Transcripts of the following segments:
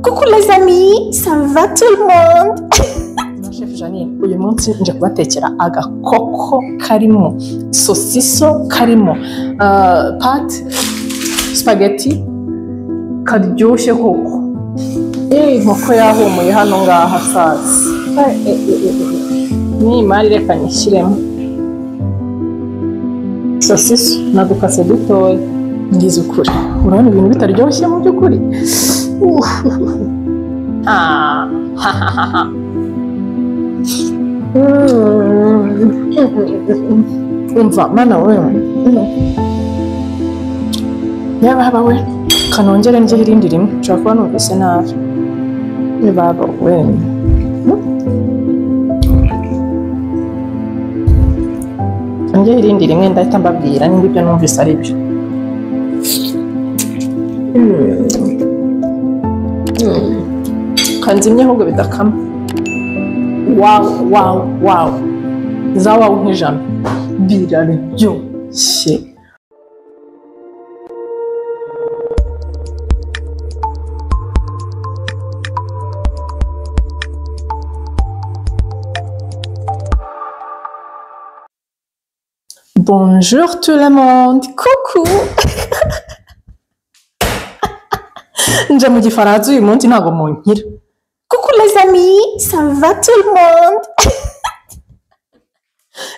Coucou les amis, ça va tout le monde? Chef Janine, uyu munsi nje kubatekera agakoko karimo sosiso, karimo pate, spaghetti, karyoshye koko. Inkoko yahumuye hano ngaha sasa. Ni imari reka nyishyiremo. Sosiso nadukase dutoya. Ngize ukuri. Urabona ibintu bitaryoshye mu by'ukuri. Umva mana wewe. Yaba we kanongere nje irindi rimwe nshaka kuba numvise nabi. Baba wewe. Nje irindi rimwe ndahita mbabwira nimba ibyo numvise ari byo. Kanzimye ahubwo bidakama. Wow. Zawa nk'ijana. Biraryoshye. Bonjour tout le monde. Coucou. Nje mu gifaransa uyu munsi ntago munkira. Coucou les amis, ça va tout le monde?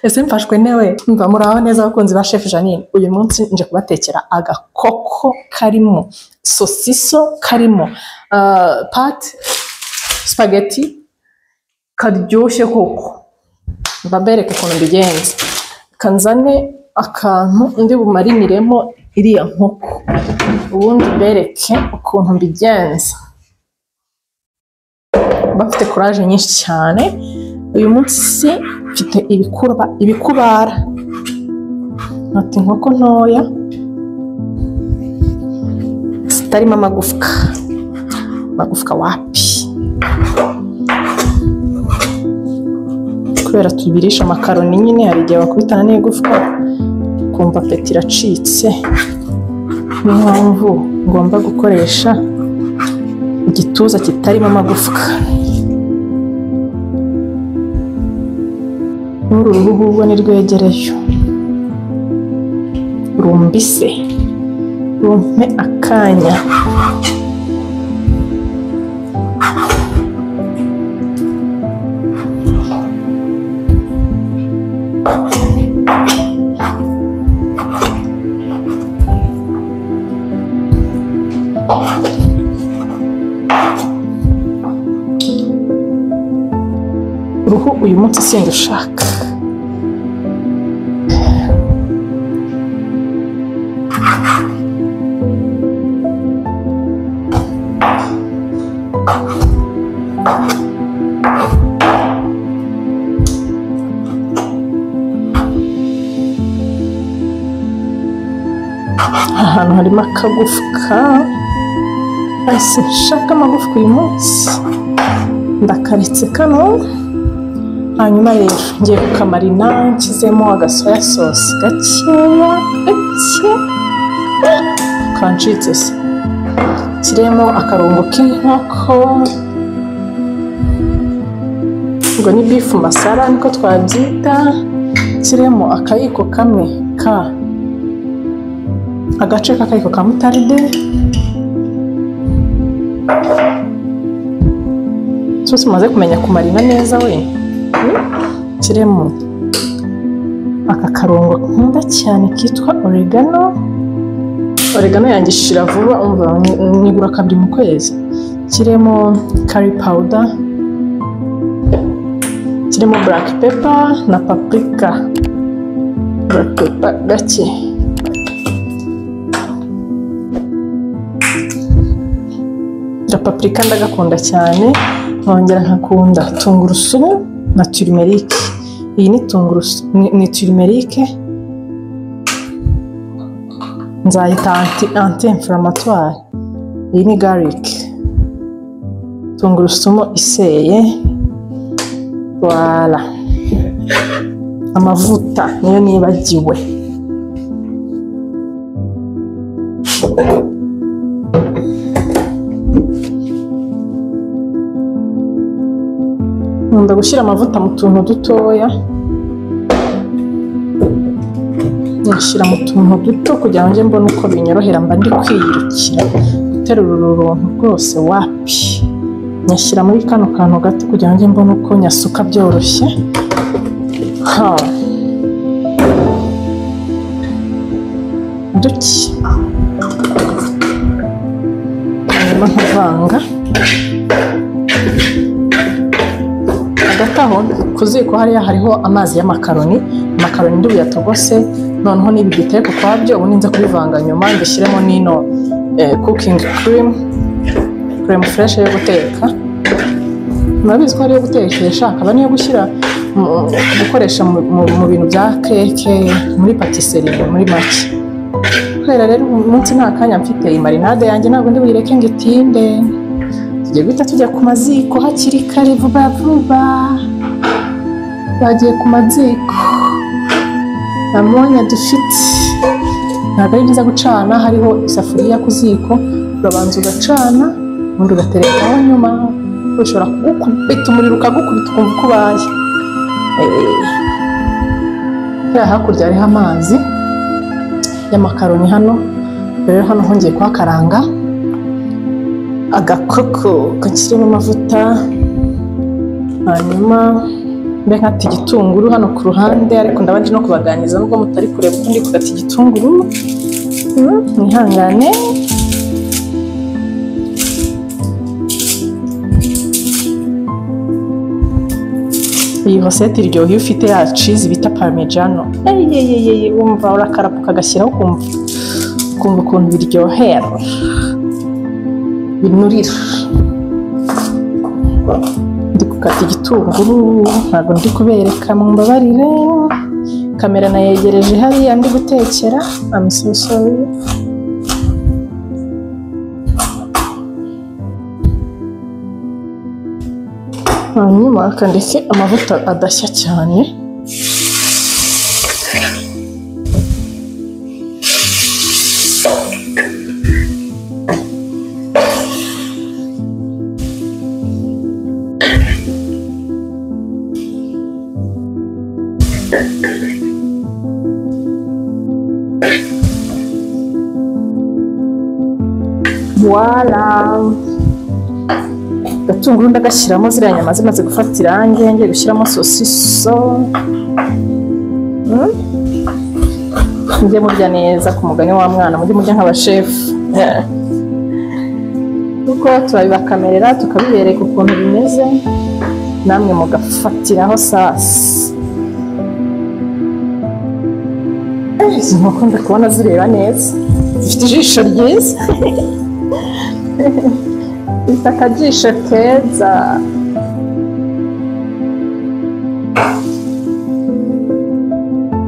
Ese mfashwe newe mva muraho neza abakunzi ba Chef Janine. Uyu munsi nje kubatekera agakoko karimo sosiso, karimo pate, spaghetti, karyoshye koko. Babereke ukuntu mbigenza. Kanzane akantu ndi bumariniremo iriya nkoko. Ubundi bereke ukuntu mbigenza. Bafite courage nyinshi cyane. Uyu munsi mfite ibikubara. Ati inkoko ntoya zitarimo amagufwa wapi. Kubera tubirisha makaroni nyine hari igihe bakubitana n'igufwa kumva peti iracitse. Niyo mpamvu ngomba gukoresha igituza kitarimo amagufwa. Uru ruhu ni rwegereyo. Rumbise. Rumpe akanya. Uruhu uyu munsi sindushaka. Ahantu harimo akagufwa. Ese nshaka amagufwa uyu munsi. Ndakaretse kano. Hanyuma rero ngiye kukamarina nshyizemo agasoya sauce gakeya kancitse se. Kiremo akarungo k'inkoko. Ngo ni beef masala niko twabyita. Kiremo akayiko kamwe agace k'akayiko ka mutaride. Sose maze kumenya kumarina neza we. Kiremo aka karongo nkunda cyane kitwa oregano. Oregano yanjye ishira vuba umva nigura kabiri mu kwezi. Kiremo curry powder. Kiremo black pepper na paprika. Black pepper gake. Paprika ndagakunda cyane. Nkongera nkakunda tungurusumu na turmeric. Iyi ni tungurusumu ni turmeric. Nzayita anti-inflammatoire. Iyi ni garlic. Tungurusumu iseye. Voilà. Amavuta niyo nibagiwe. nkunda gushyira amavuta mu tuntu dutoya, nyashyira mu tuntu duto kugira ngo njye mbone uko binyorohera, mba ndi kwiyirukira guterura uru runtu rwose wapi, nyashyira muri kano kantu gato kugira ngo njye mbone uko nyasuka byoroshye. duke hanyuma nkavanga. Hagati aho ku ziko hariya hariho amazi y'amakaroni, amakaroni ndi buyatogose, noneho n'ibi biteka ukwabyo, ubu ninza kubivanga nyuma mbishyiremo n'ino cooking cream fresh yo guteka. Murabizi ko ariyo gutekesha, akaba niyo gushyira gukoresha mu bintu bya keke, muri patisserie, muri make. Kubera rero umunsi nta kanya mfite, iyi marinade yanjye ntabwo ndi buyireke ngo itinde, tugiye guhita tujya ku maziko hakiri kare vuba vuba. Bagiye ku maziko, amonya dufite ntabwo ari byiza gucana hariho isafuriya ku ziko, urabanza ugacana ubundi ugaterekaho nyuma, ushobora kugukubita umuriro ukagukubita ukumva uko ubaye. Hakurya hariho amazi y'amakaroni hano, rero hano hongeye kuhakaranga agakoko kakirimo amavuta, hanyuma mbe nkata igitunguru hano ku ruhande, ariko ndaba ndi no kubaganiza nubwo mutari kureba uko ndi kugata igitunguru, mwihangane. Iyi hosete iryoha iyo ufite ya cheese bita parmigiano, wumva urakarapuka agashyiraho ukumva ukuntu biryohera binurira. Ndi gukata igitunguru, ntabwo ndi kubereka, mumbabarire, kamera nayegereje hariya ndi gutekera. I'm so sorry. Hanyuma akandeke amavuta adashya cyane. Voila, agatunguru ndagashyiramo, ziriya nyama zimaze gufata irangi, ngiye gushyiramo sosiso. Mujye murya neza ku mugani wa mwana, mujye murya nk'abashefu, kuko turabibakamerera tukabibereka ukuntu bimeze, namwe mugafatiraho sasi. Izi nkoko ndakubona zireba neza, zifite ijisho ryiza. Zifite akajisho keza.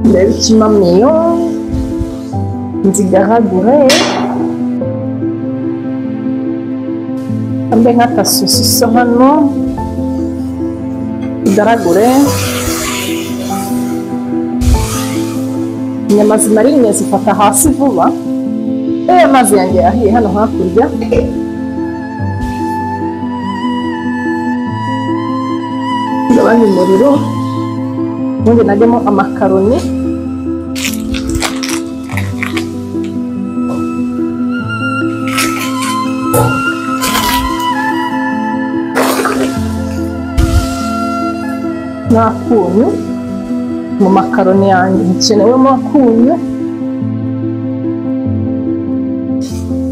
Ndeba ikimamiyo nzigaragure, mbe nkata sosiso hano igaragure. Inyama zinarinye zifata hasi vuba. Amazi yanjye yahiye hano hakurya. Ndabona umuriro, ubundi najyamo amakaroni. N'akunyu mu makaroni yanjye hakenewemo akunyu.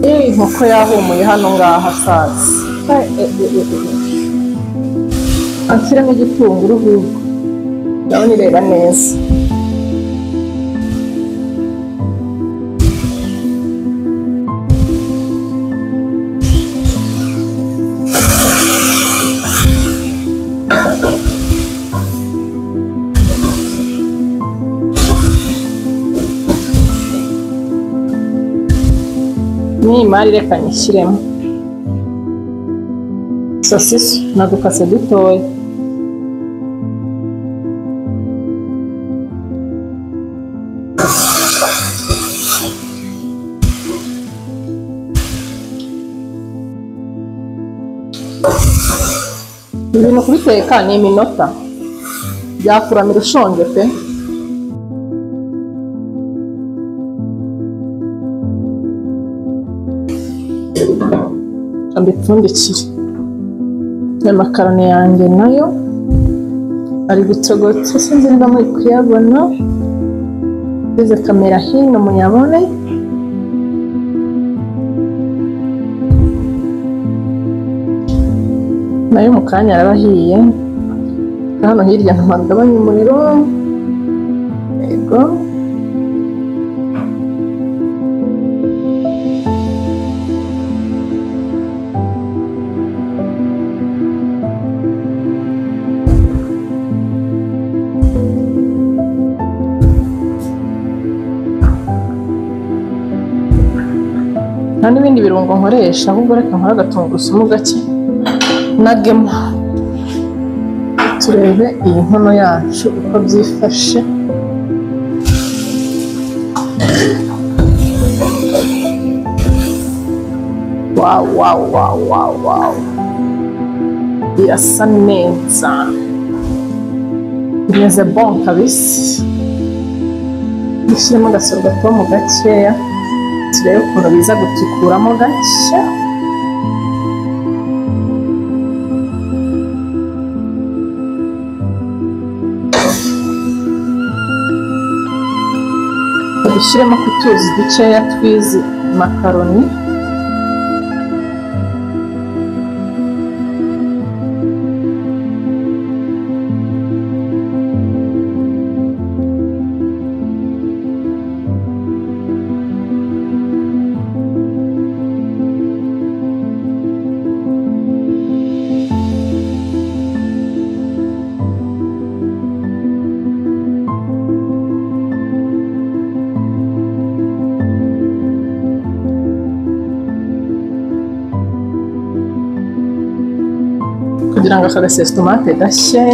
Inkoko yahumuye hano ngaha sasa. Anshyiramo igitunguru ahubwo ndabona ireba neza. N'imari reka nyishyiremo sosiso nadukase dutoya. ibintu kubiteka ni iminota byakuramira ushonje pe. Mbipfundikire. Aya makaroni yanjye nayo ari gutogota, sinzi niba muri kuyabona. Ngeze kamera hino muyabone. Nayo mu kanya arabahiye. Hano hirya ntagabanya umuriro. Yego. Nta n'ibindi birungo nkoresha, ahubwo reka nkore agatungurusumu gake nagemo. Turebe iyi nkono yacu uko byifashe. Wow. Birasa neza. Bimeze bon kabisa. Dushyiremo agasoro gato mu gakeya. Turebe ukuntu biza gutukuramo gake. Dushyiremo kutuzi dukeya twizi makaroni. Kugira ngo aka gasesitomate gashye.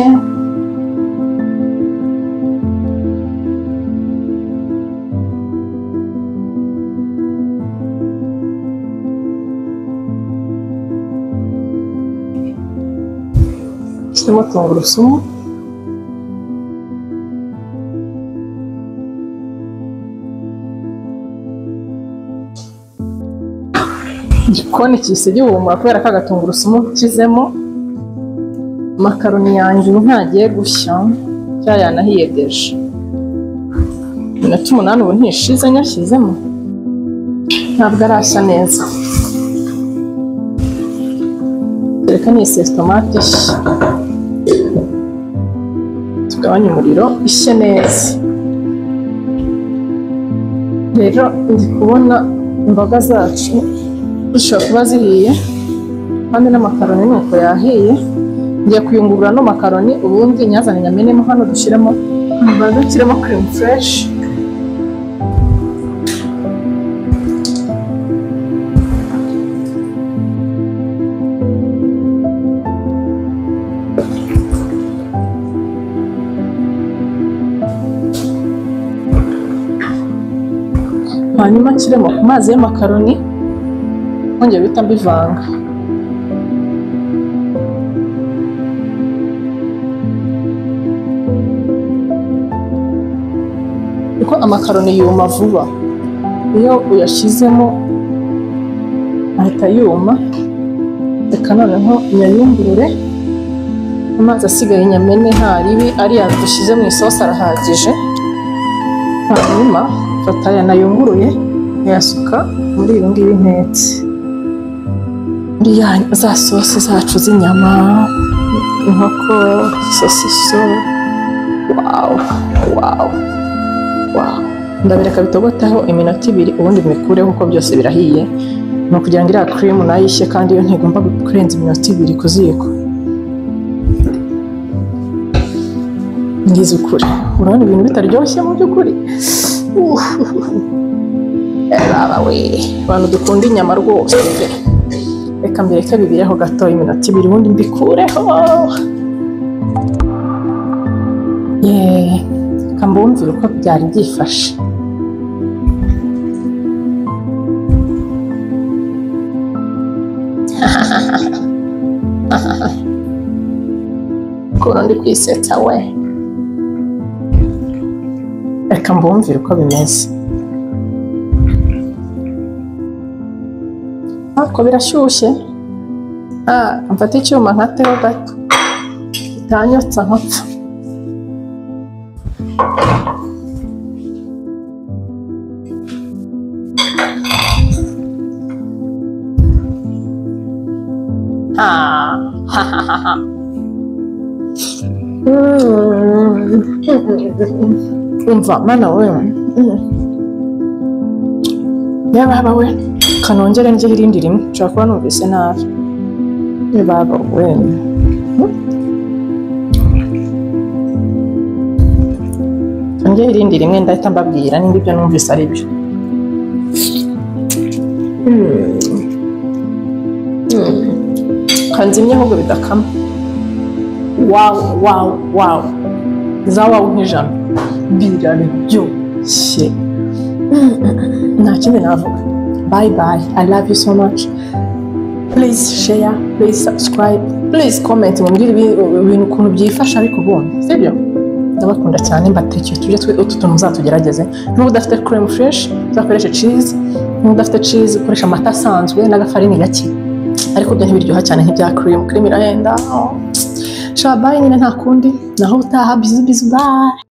Shyiramo tungurusumu. Igikoni kise gihumura kubera ko agatungurusumu kizemo. Makaroni yanjye ubu ntagiye gushya, cyangwa yanahiye deje. Iminota 8 ubu ntishize nyashyizemo, ntabwo arashya neza. Reka ni sesitomate ishya, tugabanye umuriro ishye neza. Rero ndi kubona imboga zacu zishobora kuba zihiye, kandi n'amakaroni nuko yahiye. Ngiye kuyungurura no makaroni, ubundi nyazane nyamenemo hano dushyiremo imboga, dushyiremo cream fresh. Hanyuma nshyiremo ku mazi y'amakaroni, nkongera bita mbivanga. Kuko amakaroni yuma vuba, iyo uyashyizemo ahita yuma. Reka noneho nyayungurure, amazi asigaye nyamene ntaribi, ariya dushyize mu isosi arahagije. Hanyuma fata aya nayunguruye yasuka muri ibi ngibi ntetse, muri za sosi zacu z'inyama, inkoko, sosiso. Wow. Ndabireka bitogotaho iminota 2 ubundi mbikureho kuko byose birahiye. Ni ukugira ngo iriya cream nayo ishye, kandi iyo ntigomba kurenza iminota 2 ku ziko. Ngize ukuri, urabona ibintu bitaryoshye mu by'ukuri. Baba we, abantu dukunda inyama rwose. Reka mbireke bibireho gato iminota 2 ubundi mbikureho. Kambumvira uko byari byifashe. ukuntu ndi kwisetsa we. Reka mbumvire uko bimeze. Ko birashyushye. Mfata icyuma nkateho gato. Bitanyotsa nkapfa. Umva mana we. Baba we kanongere nje irindi rimwe nshaka kuba numvise nabi. Baba we. Nje irindi rimwe ndahita mbabwira nimba ibyo numvise ari byo. Kanzimye ahubwo bidakama. Wow. Zawawu nk'ijana. Biraryoshye. Nta kindi navuga. Bye. I love you so much. Please share, please subscribe, please comment mumbwire ibintu ukuntu byifasha ariko ubundi. Sibyo? Ndabakunda cyane mbatekeye tuje utu tuntu muzatugerageze. N'ubu udafite crème fraîche, uzakoresha cheese. N'ubu udafite cheese ukoresha amata asanzwe n'agafarini gake. Ariko byo ntibiryoha cyane nk'ibya cream irahenda. Shabaye nyine nta kundi naho utaha busy bye.